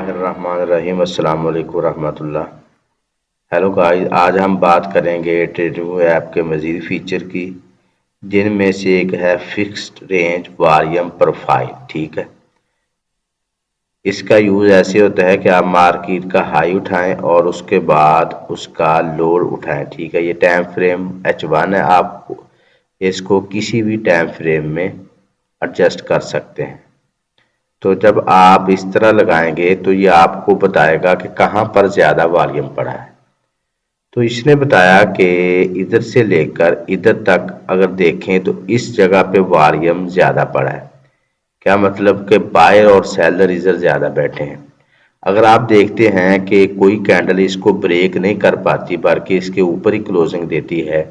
बिस्मिल्लाहिर्रहमानिर्रहीम अस्सलाम वालेकुम रहमतुल्लाह। हेलो गाइस, आज हम बात करेंगे ट्रेडिंग ऐप के मज़ीद फीचर की, जिनमें से एक है फिक्स्ड रेंज वॉल्यूम प्रोफाइल। ठीक है, इसका यूज़ ऐसे होता है कि आप मार्केट का हाई उठाएं और उसके बाद उसका लोड उठाएं। ठीक है, ये टाइम फ्रेम H1 है, आप इसको किसी भी टाइम फ्रेम में एडजस्ट कर सकते हैं। तो जब आप इस तरह लगाएंगे तो ये आपको बताएगा कि कहाँ पर ज़्यादा वॉल्यूम पड़ा है। तो इसने बताया कि इधर से लेकर इधर तक अगर देखें तो इस जगह पे वॉल्यूम ज़्यादा पड़ा है। क्या मतलब कि बायर और सेलर इधर ज़्यादा बैठे हैं। अगर आप देखते हैं कि कोई कैंडल इसको ब्रेक नहीं कर पाती बल्कि इसके ऊपर ही क्लोजिंग देती है,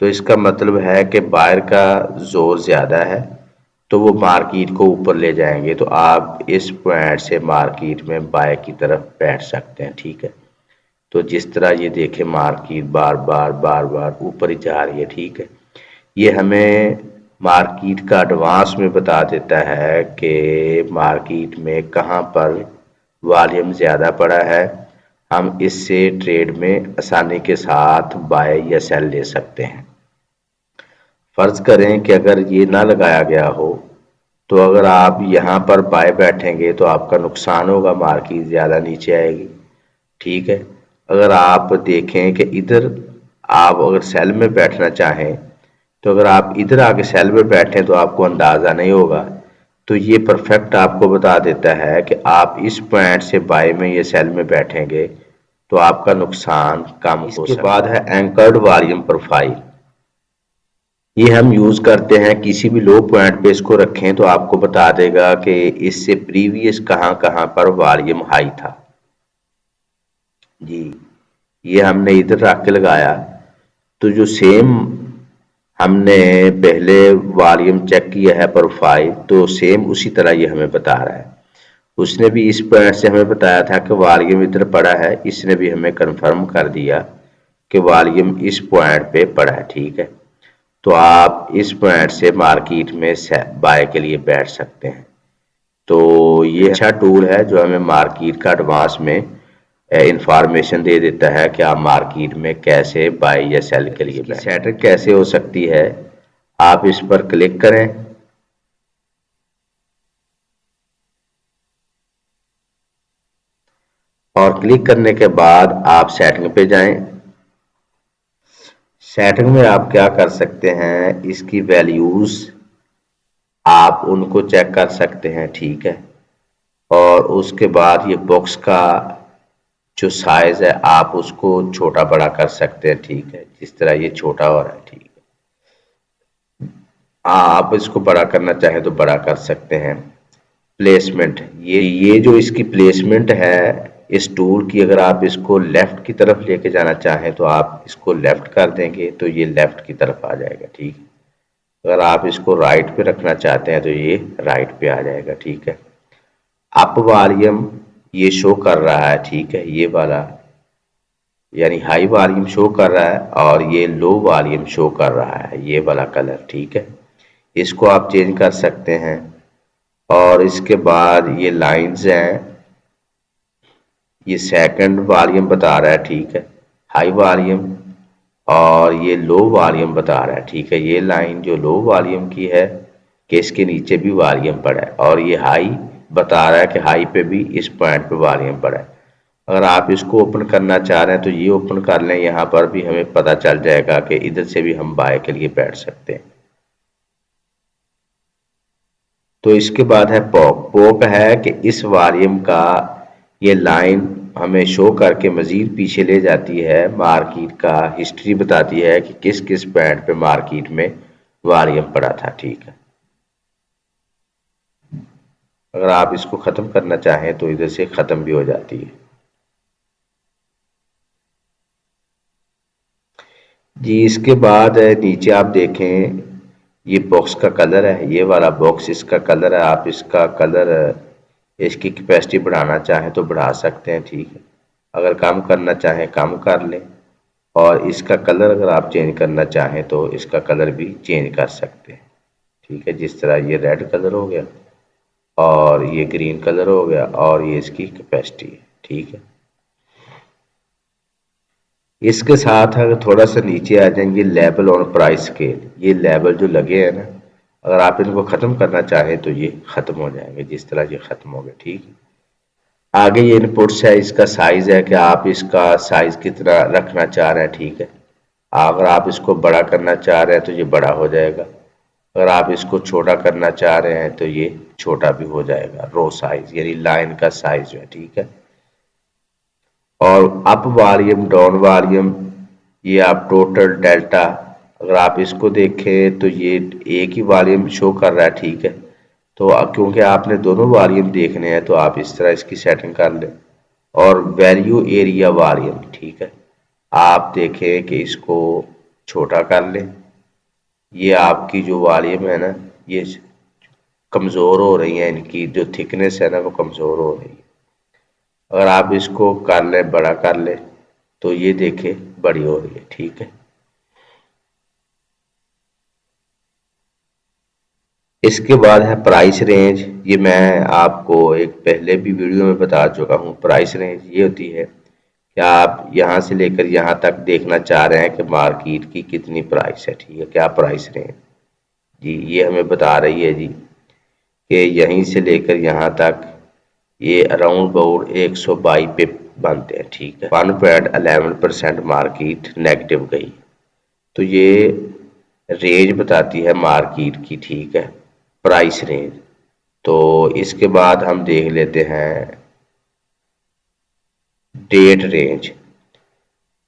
तो इसका मतलब है कि बायर का जोर ज़्यादा है, तो वो मार्केट को ऊपर ले जाएंगे। तो आप इस पॉइंट से मार्केट में बाय की तरफ बैठ सकते हैं। ठीक है, तो जिस तरह ये देखें मार्केट बार बार ऊपर ही जा रही है। ठीक है, ये हमें मार्केट का एडवांस में बता देता है कि मार्केट में कहाँ पर वॉल्यूम ज़्यादा पड़ा है। हम इससे ट्रेड में आसानी के साथ बाय या सेल ले सकते हैं। फर्ज करें कि अगर ये ना लगाया गया हो, तो अगर आप यहाँ पर बाय बैठेंगे तो आपका नुकसान होगा, मार्केट ज़्यादा नीचे आएगी। ठीक है, अगर आप देखें कि इधर आप अगर सेल में बैठना चाहें, तो अगर आप इधर आके सेल में बैठें तो आपको अंदाज़ा नहीं होगा। तो ये परफेक्ट आपको बता देता है कि आप इस पॉइंट से बाय में या सेल में बैठेंगे तो आपका नुकसान कम हो सकता है। इसके बाद है एंकर्ड वॉल्यूम प्रोफाइल। ये हम यूज़ करते हैं किसी भी लो पॉइंट पे इसको रखें तो आपको बता देगा कि इससे प्रीवियस कहाँ कहाँ पर वॉल्यूम हाई था। जी, ये हमने इधर रख के लगाया तो जो सेम हमने पहले वॉल्यूम चेक किया है प्रोफाइल, तो सेम उसी तरह ये हमें बता रहा है। उसने भी इस पॉइंट से हमें बताया था कि वॉल्यूम इधर पड़ा है, इसने भी हमें कंफर्म कर दिया कि वॉल्यूम इस पॉइंट पे पड़ा है। ठीक है, तो आप इस पॉइंट से मार्केट में बाय के लिए बैठ सकते हैं। तो ये अच्छा टूल है जो हमें मार्केट का एडवांस में इंफॉर्मेशन दे देता है कि आप मार्केट में कैसे बाय या सेल के लिए सेटिंग कैसे हो सकती है। आप इस पर क्लिक करें और क्लिक करने के बाद आप सेटिंग पे जाएं। सेटिंग में आप क्या कर सकते हैं, इसकी वैल्यूज आप उनको चेक कर सकते हैं। ठीक है, और उसके बाद ये बॉक्स का जो साइज है आप उसको छोटा बड़ा कर सकते हैं। ठीक है, जिस तरह ये छोटा हो रहा है। ठीक है, आप इसको बड़ा करना चाहें तो बड़ा कर सकते हैं। प्लेसमेंट, ये जो इसकी प्लेसमेंट है इस टूल की, अगर आप इसको लेफ्ट की तरफ लेके जाना चाहें तो आप इसको लेफ्ट कर देंगे तो ये लेफ्ट की तरफ आ जाएगा। ठीक है, अगर आप इसको राइट पे रखना चाहते हैं तो ये राइट पे आ जाएगा। ठीक है, अप वॉल्यूम ये शो कर रहा है। ठीक है, ये वाला यानी हाई वॉल्यूम शो कर रहा है और ये लो वॉल्यूम शो कर रहा है, ये वाला कलर। ठीक है, इसको आप चेंज कर सकते हैं। और इसके बाद ये लाइंस हैं, ये सेकंड वॉल्यूम बता रहा है। ठीक है, हाई वॉल्यूम, और ये लो वॉल्यूम बता रहा है। ठीक है, ये लाइन जो लो वॉल्यूम की है कि इसके नीचे भी वॉल्यूम पड़ा है, और ये हाई बता रहा है कि हाई पे भी इस पॉइंट पे वॉल्यूम पड़ा है। अगर आप इसको ओपन करना चाह रहे हैं तो ये ओपन कर लें, यहाँ पर भी हमें पता चल जाएगा कि इधर से भी हम बाय के लिए बैठ सकते हैं। तो इसके बाद है पॉक। पॉक है कि इस वॉल्यूम का ये लाइन हमें शो करके मजीद पीछे ले जाती है, मार्केट का हिस्ट्री बताती है कि किस किस पॉइंट पे मार्केट में वॉल्यूम पड़ा था। ठीक है, अगर आप इसको ख़त्म करना चाहें तो इधर से ख़त्म भी हो जाती है। जी, इसके बाद नीचे आप देखें ये बॉक्स का कलर है, ये वाला बॉक्स इसका कलर है। आप इसका कलर इसकी कैपेसिटी बढ़ाना चाहें तो बढ़ा सकते हैं। ठीक है, अगर कम करना चाहें कम कर लें, और इसका कलर अगर आप चेंज करना चाहें तो इसका कलर भी चेंज कर सकते हैं। ठीक है, जिस तरह ये रेड कलर हो गया, और ये ग्रीन कलर हो गया और ये इसकी कैपेसिटी है। ठीक है, इसके साथ अगर थोड़ा सा नीचे आ जाएंगे लेवल और प्राइस स्केल, ये लेवल जो लगे हैं ना, अगर आप इनको ख़त्म करना चाहें तो ये ख़त्म हो जाएंगे, जिस तरह ये ख़त्म हो गए। ठीक है, आगे ये इनपुट्स है, इसका साइज़ है कि आप इसका साइज़ कितना रखना चाह रहे हैं। ठीक है, अगर आप इसको बड़ा करना चाह रहे हैं तो ये बड़ा हो जाएगा, अगर आप इसको छोटा करना चाह रहे हैं तो ये छोटा भी हो जाएगा। रो साइज यानी लाइन का साइज है। ठीक है, और अप वॉल्यूम डाउन वॉल्यूम, ये आप टोटल डेल्टा, अगर आप इसको देखें तो ये एक ही वॉल्यूम शो कर रहा है। ठीक है, तो क्योंकि आपने दोनों वॉल्यूम देखने हैं तो आप इस तरह इसकी सेटिंग कर लें। और वैल्यू एरिया वॉल्यूम, ठीक है, आप देखें कि इसको छोटा कर लें। ये आपकी जो वॉल्यूम है ना, ये कमज़ोर हो रही है, इनकी जो थिकनेस है ना वो कमज़ोर हो रही है। अगर आप इसको कर लें, बड़ा कर लें, तो ये देखें बड़ी हो रही है। ठीक है, इसके बाद है प्राइस रेंज। ये मैं आपको एक पहले भी वीडियो में बता चुका हूँ। प्राइस रेंज ये होती है कि आप यहाँ से लेकर यहाँ तक देखना चाह रहे हैं कि मार्केट की कितनी प्राइस है। ठीक है, क्या प्राइस रेंज जी, ये हमें बता रही है जी कि यहीं से लेकर यहाँ तक ये अराउंड अबाउट 122 पे बनते हैं। ठीक है, 1.11% मार्केट नेगेटिव गई, तो ये रेंज बताती है मार्केट की। ठीक है, प्राइस रेंज। तो इसके बाद हम देख लेते हैं डेट रेंज।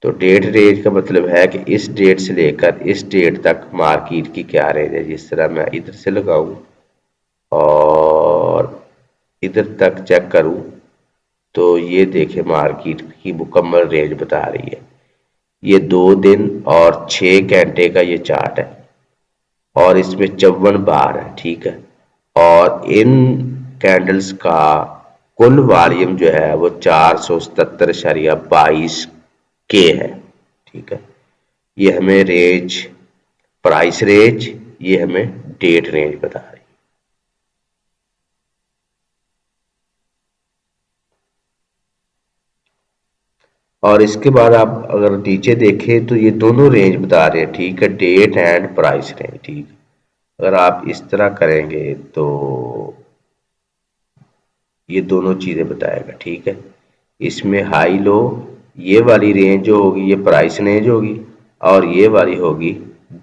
तो डेट रेंज का मतलब है कि इस डेट से लेकर इस डेट तक मार्केट की क्या रेंज है। जिस तरह मैं इधर से लगाऊं और इधर तक चेक करूं तो ये देखें मार्केट की मुकम्मल रेंज बता रही है। ये 2 दिन और 6 घंटे का ये चार्ट है और इसमें 54 बार है। ठीक है, और इन कैंडल्स का कुल वॉल्यूम जो है वो 477.22 के है। ठीक है, ये हमें रेंज, प्राइस रेंज, ये हमें डेट रेंज बता रही है। और इसके बाद आप अगर नीचे देखें तो ये दोनों रेंज बता रहे हैं। ठीक है, डेट एंड प्राइस रेंज। ठीक है, अगर आप इस तरह करेंगे तो ये दोनों चीज़ें बताएगा। ठीक है, इसमें हाई लो, ये वाली रेंज जो होगी ये प्राइस रेंज होगी और ये वाली होगी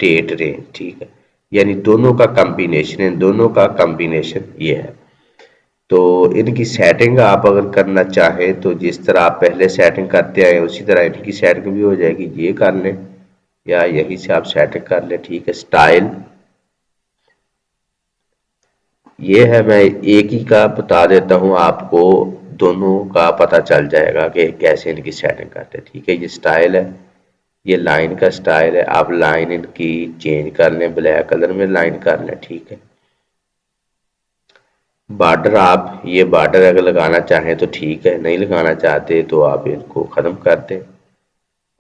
डेट रेंज। ठीक है, यानी दोनों का कॉम्बिनेशन है, दोनों का कॉम्बिनेशन ये है। तो इनकी सेटिंग आप अगर करना चाहें तो जिस तरह आप पहले सेटिंग करते आए उसी तरह इनकी सेटिंग भी हो जाएगी। ये कर लें या यहीं से आप सेटिंग कर लें। ठीक है, स्टाइल ये है, मैं एक ही का बता देता हूँ आपको, दोनों का पता चल जाएगा कि कैसे इनकी सेटिंग करते हैं। ठीक है, ये स्टाइल है, ये लाइन का स्टाइल है। आप लाइन इनकी चेंज कर लें, ब्लैक कलर में लाइन कर लें। ठीक है, बॉर्डर, आप ये बॉर्डर अगर लगाना चाहें तो ठीक है, नहीं लगाना चाहते तो आप इनको ख़त्म कर दें।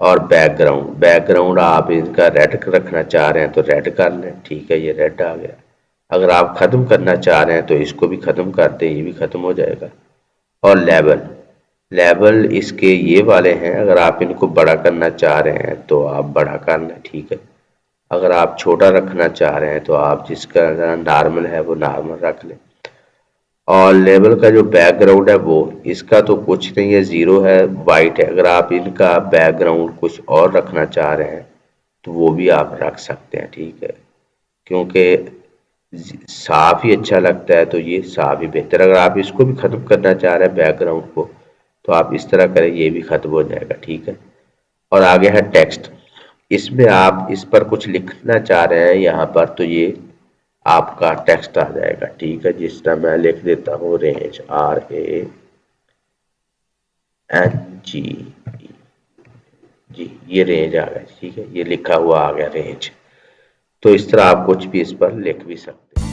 और बैकग्राउंड, बैकग्राउंड आप इनका रेड रखना चाह रहे हैं तो रेड कर लें। ठीक है, ये रेड आ गया। अगर आप ख़त्म करना चाह रहे हैं तो इसको भी ख़त्म कर दें, ये भी ख़त्म हो जाएगा। और लेवल, लेवल इसके ये वाले हैं, अगर आप इनको बड़ा करना चाह रहे हैं तो आप बड़ा कर लें। ठीक है, अगर आप छोटा रखना चाह रहे हैं तो आप जिसका नॉर्मल है वो नॉर्मल रख लें। और लेवल का जो बैकग्राउंड है वो, इसका तो कुछ नहीं है, ज़ीरो है, वाइट है। अगर आप इनका बैकग्राउंड कुछ और रखना चाह रहे हैं तो वो भी आप रख सकते हैं। ठीक है, क्योंकि साफ ही अच्छा लगता है तो ये साफ ही बेहतर। अगर आप इसको भी ख़त्म करना चाह रहे हैं बैकग्राउंड को तो आप इस तरह करें, ये भी ख़त्म हो जाएगा। ठीक है, और आगे है टेक्स्ट। इसमें आप इस पर कुछ लिखना चाह रहे हैं यहाँ पर तो ये आपका टेक्स्ट आ जाएगा। ठीक है, जिस तरह मैं लिख देता हूँ रेंज, RANG, जी ये रेंज आ गया। ठीक है, ये लिखा हुआ आ गया रेंज। तो इस तरह आप कुछ भी इस पर लिख भी सकते हैं।